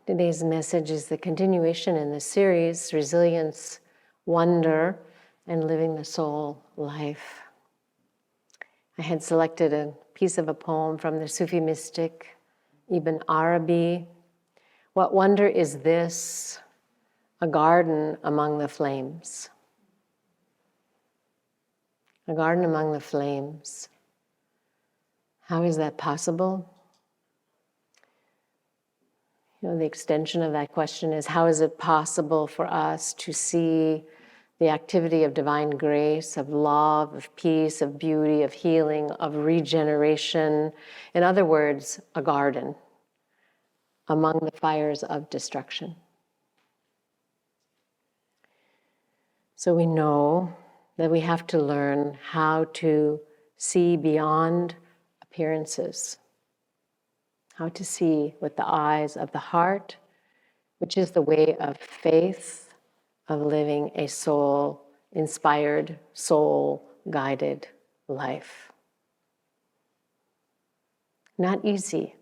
Today's message is the continuation in the series, Resilience, Wonder, and Living the Soul Life. I had selected a piece of a poem from the Sufi mystic Ibn Arabi. What wonder is this, a garden among the flames? A garden among the flames. How is that possible? The extension of that question is, how is it possible for us to see the activity of divine grace, of love, of peace, of beauty, of healing, of regeneration? In other words, a garden among the fires of destruction. So we know that we have to learn how to see beyond appearances. How to see with the eyes of the heart, which is the way of faith, of living a soul-inspired, soul-guided life. Not easy,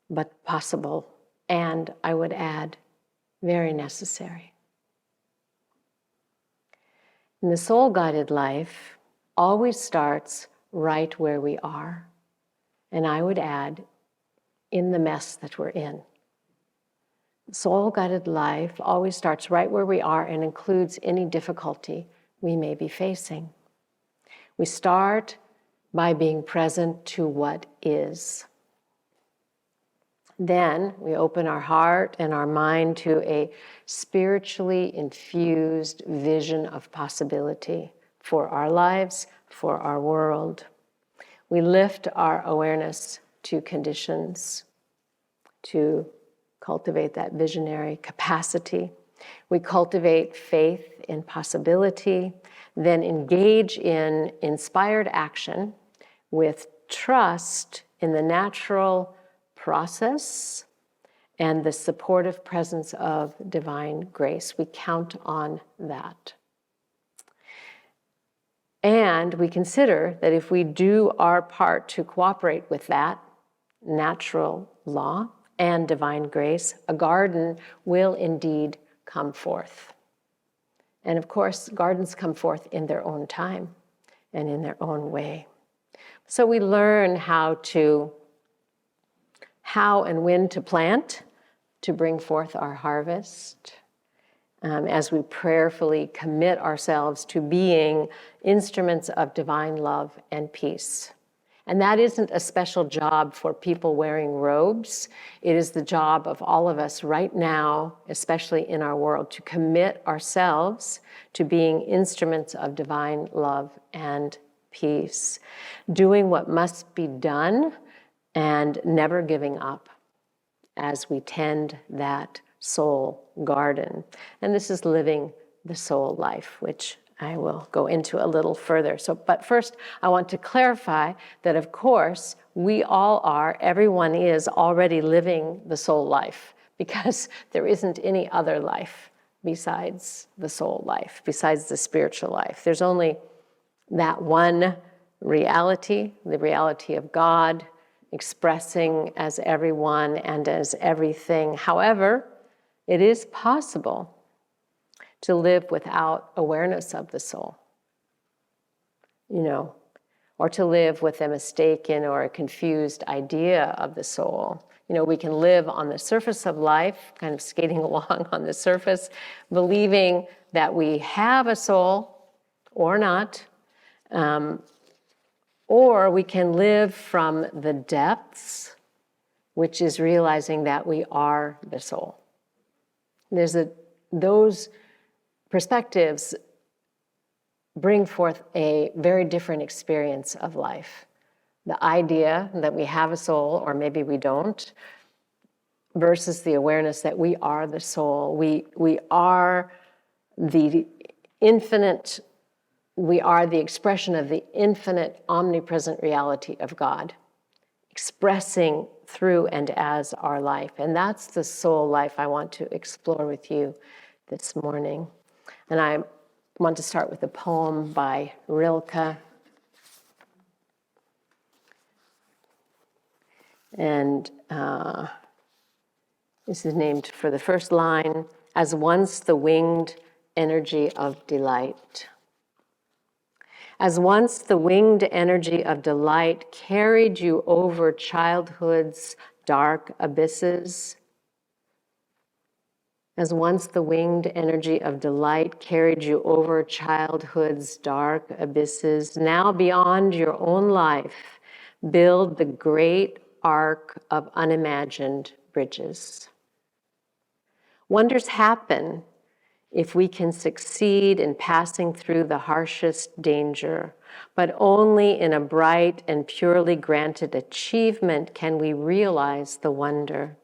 but possible, and I would add, very necessary. And the soul-guided life always starts right where we are, and I would add, in the mess that we're in. Soul-guided life always starts right where we are and includes any difficulty we may be facing. We start by being present to what is. Then we open our heart and our mind to a spiritually infused vision of possibility for our lives, for our world. We lift our awareness to conditions, to cultivate that visionary capacity. We cultivate faith in possibility, then engage in inspired action with trust in the natural process and the supportive presence of divine grace. We count on that. And we consider that if we do our part to cooperate with that natural law and divine grace, a garden will indeed come forth. And of course, gardens come forth in their own time and in their own way. So we learn how and when to plant to bring forth our harvest, as we prayerfully commit ourselves to being instruments of divine love and peace. And that isn't a special job for people wearing robes. It is the job of all of us right now, especially in our world, to commit ourselves to being instruments of divine love and peace, doing what must be done and never giving up as we tend that soul garden. And this is living the soul life, which I will go into a little further. But first, I want to clarify that, of course, we all are, everyone is already living the soul life, because there isn't any other life besides the soul life, besides the spiritual life. There's only that one reality, the reality of God, expressing as everyone and as everything. However, it is possible to live without awareness of the soul, or to live with a mistaken or a confused idea of the soul. We can live on the surface of life, kind of skating along on the surface, believing that we have a soul or not, or we can live from the depths, which is realizing that we are the soul. Those perspectives bring forth a very different experience of life. The idea that we have a soul, or maybe we don't, versus the awareness that we are the soul. We are the infinite, we are the expression of the infinite, omnipresent reality of God, expressing through and as our life. And that's the soul life I want to explore with you this morning. And I want to start with a poem by Rilke. And This is named for the first line, as once the winged energy of delight. As once the winged energy of delight carried you over childhood's dark abysses. As once the winged energy of delight carried you over childhood's dark abysses, now beyond your own life, build the great arc of unimagined bridges. Wonders happen if we can succeed in passing through the harshest danger, but only in a bright and purely granted achievement can we realize the wonder.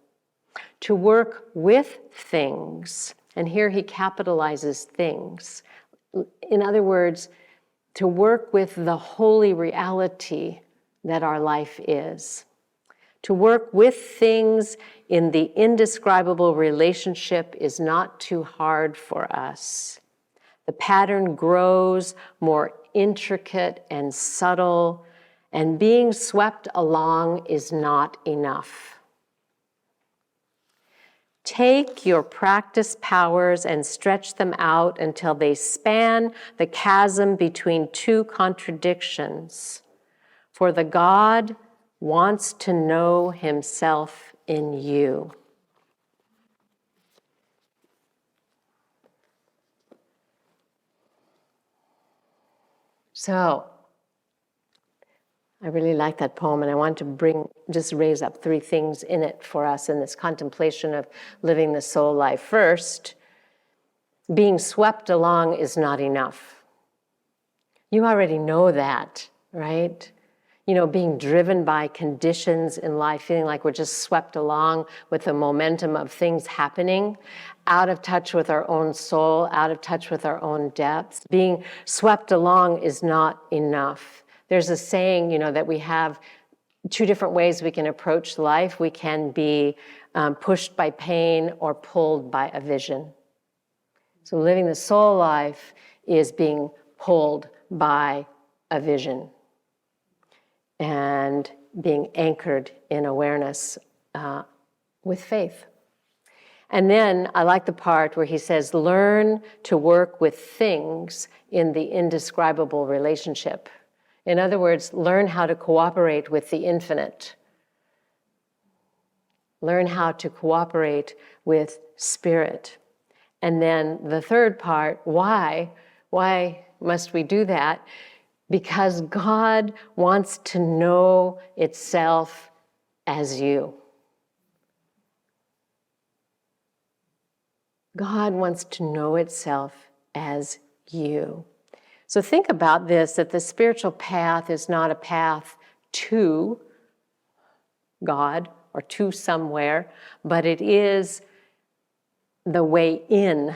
To work with things, and here he capitalizes things. In other words, to work with the holy reality that our life is. To work with things in the indescribable relationship is not too hard for us. The pattern grows more intricate and subtle, and being swept along is not enough. Take your practice powers and stretch them out until they span the chasm between two contradictions. For the God wants to know himself in you. So, I really like that poem, and I want to just raise up three things in it for us in this contemplation of living the soul life. First, being swept along is not enough. You already know that, right? You know, being driven by conditions in life, feeling like we're just swept along with the momentum of things happening, out of touch with our own soul, out of touch with our own depths. Being swept along is not enough. There's a saying, that we have two different ways we can approach life. We can be pushed by pain or pulled by a vision. So living the soul life is being pulled by a vision and being anchored in awareness with faith. And then I like the part where he says, learn to work with things in the indescribable relationship. In other words, learn how to cooperate with the infinite. Learn how to cooperate with spirit. And then the third part, why? Why must we do that? Because God wants to know itself as you. God wants to know itself as you. So think about this, that the spiritual path is not a path to God or to somewhere, but it is the way in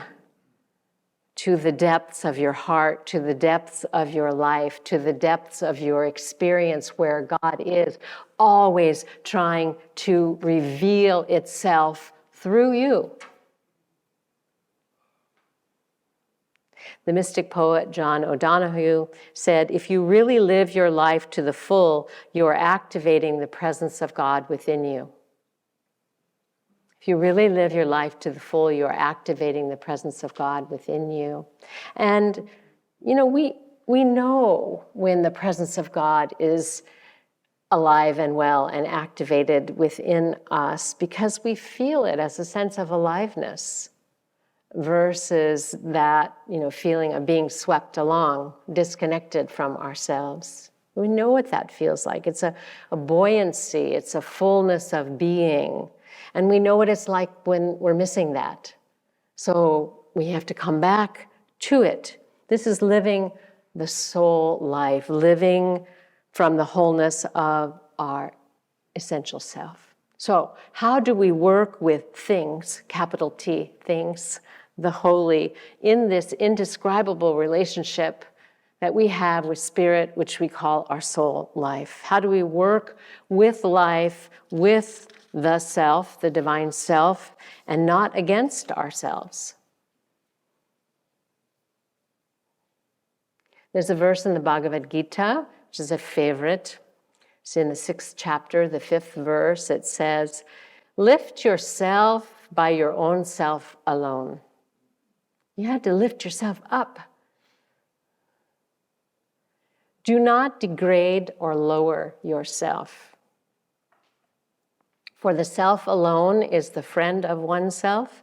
to the depths of your heart, to the depths of your life, to the depths of your experience where God is always trying to reveal itself through you. The mystic poet John O'Donohue said, if you really live your life to the full, you are activating the presence of God within you. If you really live your life to the full, you are activating the presence of God within you. And, we know when the presence of God is alive and well and activated within us because we feel it as a sense of aliveness versus that, feeling of being swept along, disconnected from ourselves. We know what that feels like. It's a buoyancy, it's a fullness of being. And we know what it's like when we're missing that. So we have to come back to it. This is living the soul life, living from the wholeness of our essential self. So how do we work with things, capital T, things, the holy, in this indescribable relationship that we have with spirit, which we call our soul life? How do we work with life, with the self, the divine self, and not against ourselves? There's a verse in the Bhagavad Gita, which is a favorite. It's in the 6th chapter, the 5th verse. It says, lift yourself yourself by your own self alone. You have to lift yourself up. Do not degrade or lower yourself. For the self alone is the friend of oneself,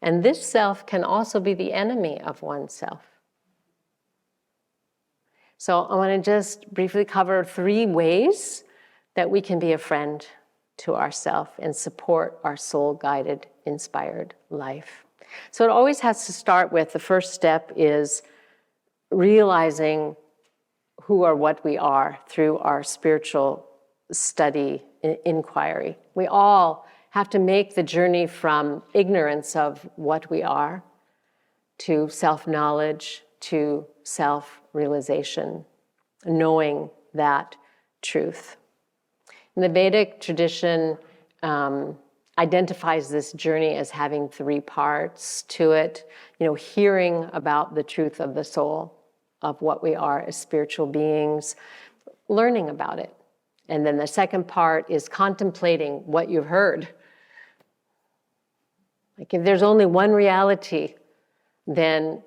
and this self can also be the enemy of oneself. So I want to just briefly cover 3 ways that we can be a friend to ourselves and support our soul-guided, inspired life. So it always has to start with, the first step is realizing who or what we are through our spiritual study, inquiry. We all have to make the journey from ignorance of what we are to self-knowledge, to self-realization, knowing that truth. And the Vedic tradition identifies this journey as having 3 parts to it. Hearing about the truth of the soul, of what we are as spiritual beings, learning about it. And then the second part is contemplating what you've heard. Like, if there's only one reality, then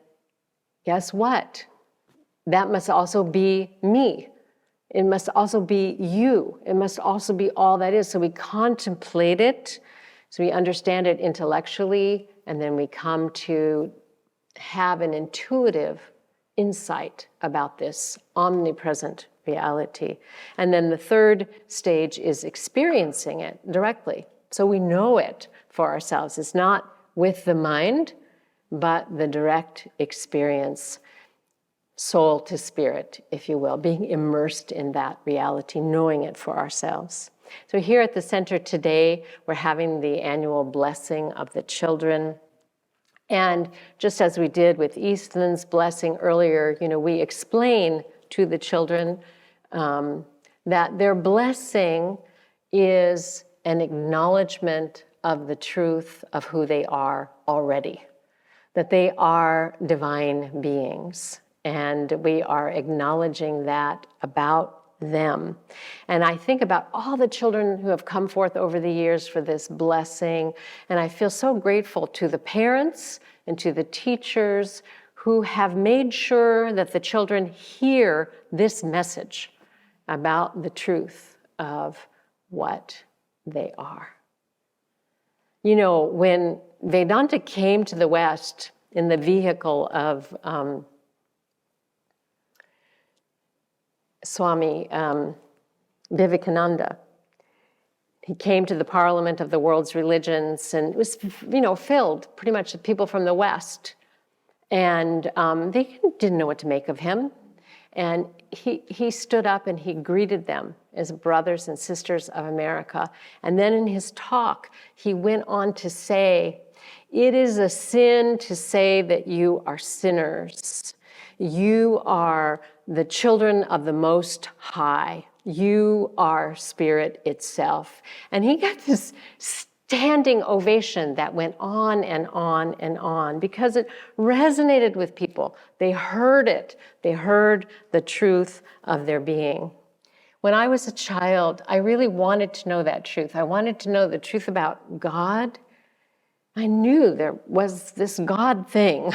guess what? That must also be me. It must also be you. It must also be all that is. So we contemplate it, so we understand it intellectually, and then we come to have an intuitive insight about this omnipresent reality. And then the third stage is experiencing it directly. So we know it for ourselves. It's not with the mind, but the direct experience, soul to spirit, if you will, being immersed in that reality, knowing it for ourselves. So here at the center today, we're having the annual blessing of the children. And just as we did with Eastland's blessing earlier, we explain to the children that their blessing is an acknowledgement of the truth of who they are already, that they are divine beings. And we are acknowledging that about them. And I think about all the children who have come forth over the years for this blessing, and I feel so grateful to the parents and to the teachers who have made sure that the children hear this message about the truth of what they are. When Vedanta came to the West in the vehicle of Swami Vivekananda, he came to the Parliament of the World's Religions, and it was, filled pretty much with people from the West. And they didn't know what to make of him. And he stood up and he greeted them as brothers and sisters of America. And then in his talk, he went on to say, "It is a sin to say that you are sinners. You are the children of the Most High. You are spirit itself." And he got this standing ovation that went on and on and on because it resonated with people. They heard it. They heard the truth of their being. When I was a child, I really wanted to know that truth. I wanted to know the truth about God. I knew there was this God thing.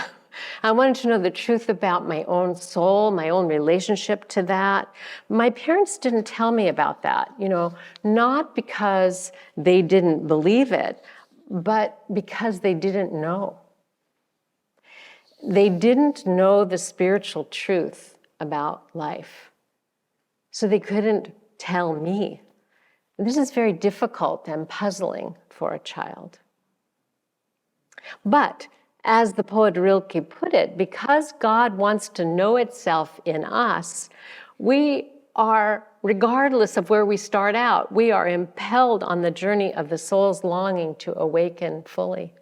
I wanted to know the truth about my own soul, my own relationship to that. My parents didn't tell me about that, not because they didn't believe it, but because they didn't know. They didn't know the spiritual truth about life, so they couldn't tell me. This is very difficult and puzzling for a child. But as the poet Rilke put it, because God wants to know itself in us, we are, regardless of where we start out, we are impelled on the journey of the soul's longing to awaken fully.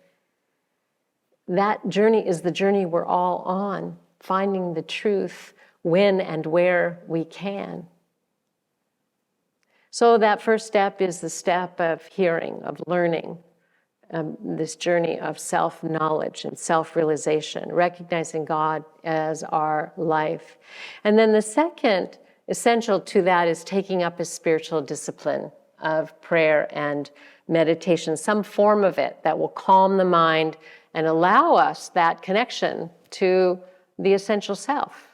That journey is the journey we're all on, finding the truth when and where we can. So that first step is the step of hearing, of learning, this journey of self-knowledge and self-realization, recognizing God as our life. And then the second essential to that is taking up a spiritual discipline of prayer and meditation, some form of it that will calm the mind and allow us that connection to the essential self.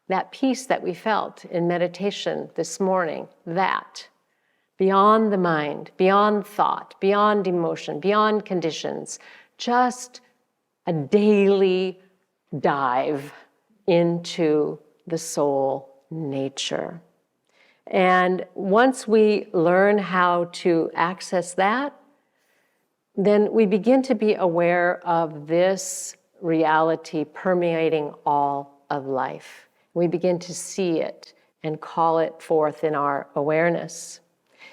That peace that we felt in meditation this morning, that beyond the mind, beyond thought, beyond emotion, beyond conditions, just a daily dive into the soul nature. And once we learn how to access that, then we begin to be aware of this reality permeating all of life. We begin to see it and call it forth in our awareness.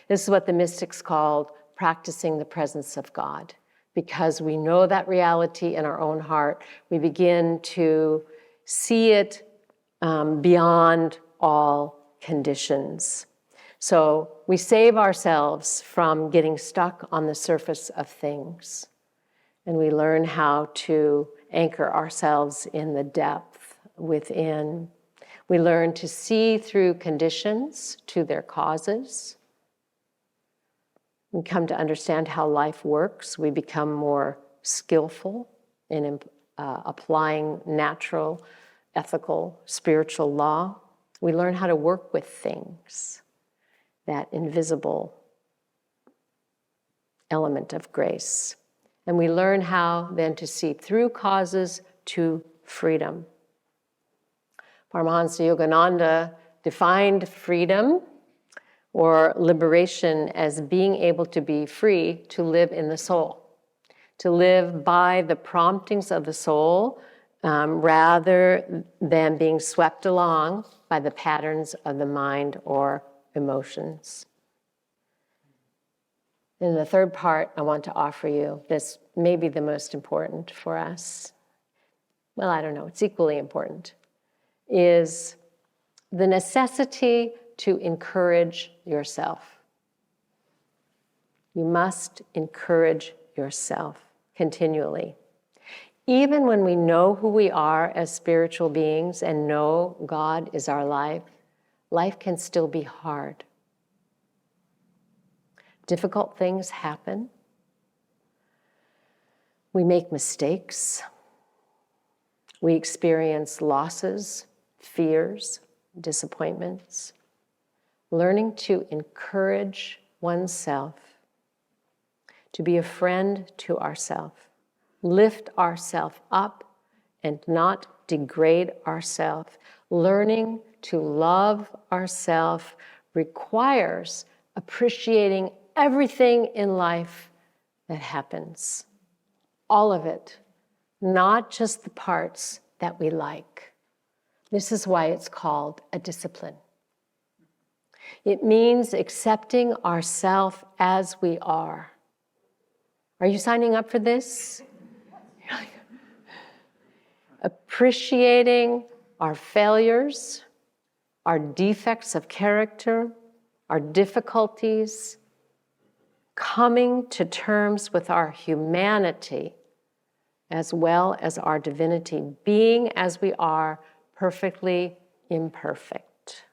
This is what the mystics called practicing the presence of God. Because we know that reality in our own heart, we begin to see it beyond all conditions. So we save ourselves from getting stuck on the surface of things. And we learn how to anchor ourselves in the depth within. We learn to see through conditions to their causes. We come to understand how life works. We become more skillful in applying natural, ethical, spiritual law. We learn how to work with things, that invisible element of grace. And we learn how then to see through causes to freedom. Paramahansa Yogananda defined freedom or liberation as being able to be free to live in the soul, to live by the promptings of the soul rather than being swept along by the patterns of the mind or emotions. And the third part I want to offer you, this may be the most important for us. Well, I don't know, it's equally important, is the necessity to encourage yourself. You must encourage yourself continually. Even when we know who we are as spiritual beings and know God is our life, life can still be hard. Difficult things happen. We make mistakes. We experience losses, fears, disappointments. Learning to encourage oneself, to be a friend to ourselves, lift ourselves up and not degrade ourselves. Learning to love ourselves requires appreciating everything in life that happens. All of it, not just the parts that we like. This is why it's called a discipline. It means accepting ourselves as we are. Are you signing up for this? Appreciating our failures, our defects of character, our difficulties, coming to terms with our humanity as well as our divinity, being as we are, perfectly imperfect.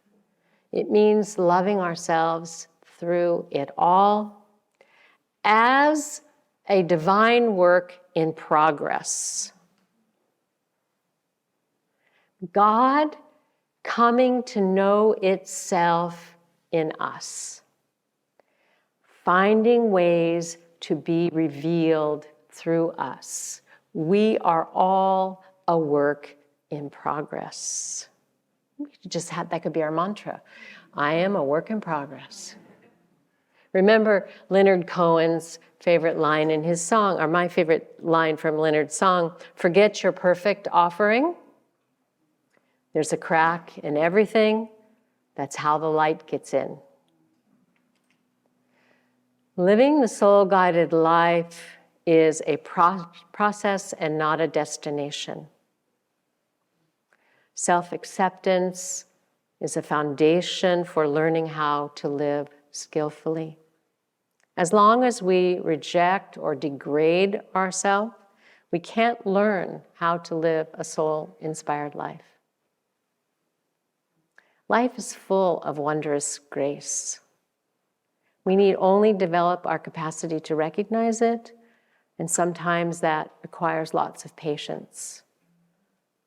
It means loving ourselves through it all as a divine work in progress. God coming to know itself in us, finding ways to be revealed through us. We are all a work in progress. That could be our mantra. I am a work in progress. Remember Leonard Cohen's favorite line in his song, or my favorite line from Leonard's song, "Forget your perfect offering. There's a crack in everything. That's how the light gets in." Living the soul-guided life is a process and not a destination. Self-acceptance is a foundation for learning how to live skillfully. As long as we reject or degrade ourselves, we can't learn how to live a soul-inspired life. Life is full of wondrous grace. We need only develop our capacity to recognize it, and sometimes that requires lots of patience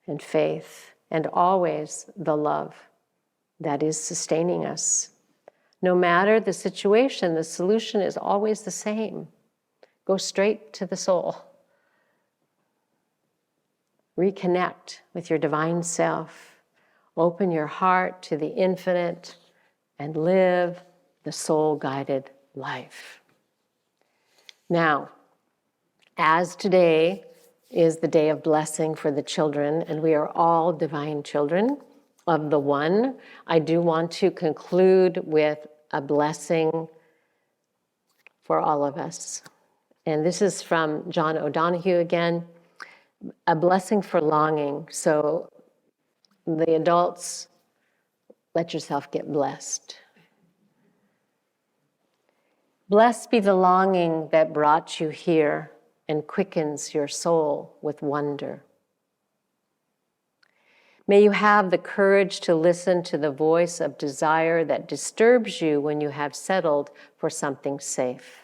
and faith, and always the love that is sustaining us. No matter the situation, the solution is always the same. Go straight to the soul. Reconnect with your divine self. Open your heart to the infinite and live the soul-guided life. Now, as today is the day of blessing for the children, and we are all divine children of the One, I do want to conclude with a blessing for all of us. And this is from John O'Donohue again, a blessing for longing. So the adults, let yourself get blessed. Blessed be the longing that brought you here and quickens your soul with wonder. May you have the courage to listen to the voice of desire that disturbs you when you have settled for something safe.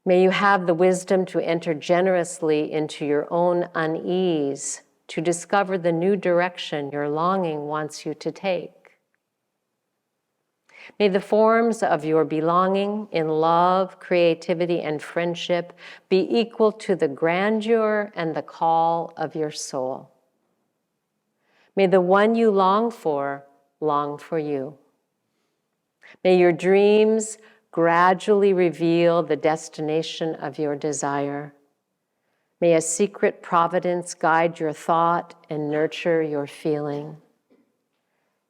May you have the wisdom to enter generously into your own unease, to discover the new direction your longing wants you to take. May the forms of your belonging in love, creativity, and friendship be equal to the grandeur and the call of your soul. May the one you long for you. May your dreams gradually reveal the destination of your desire. May a secret providence guide your thought and nurture your feeling.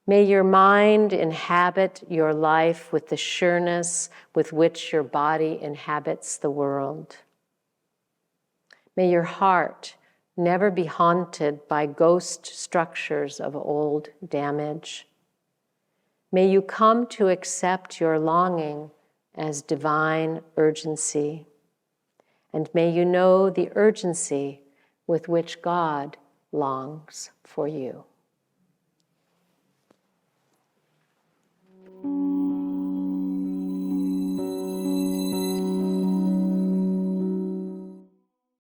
May your mind inhabit your life with the sureness with which your body inhabits the world. May your heart never be haunted by ghost structures of old damage. May you come to accept your longing as divine urgency. And may you know the urgency with which God longs for you.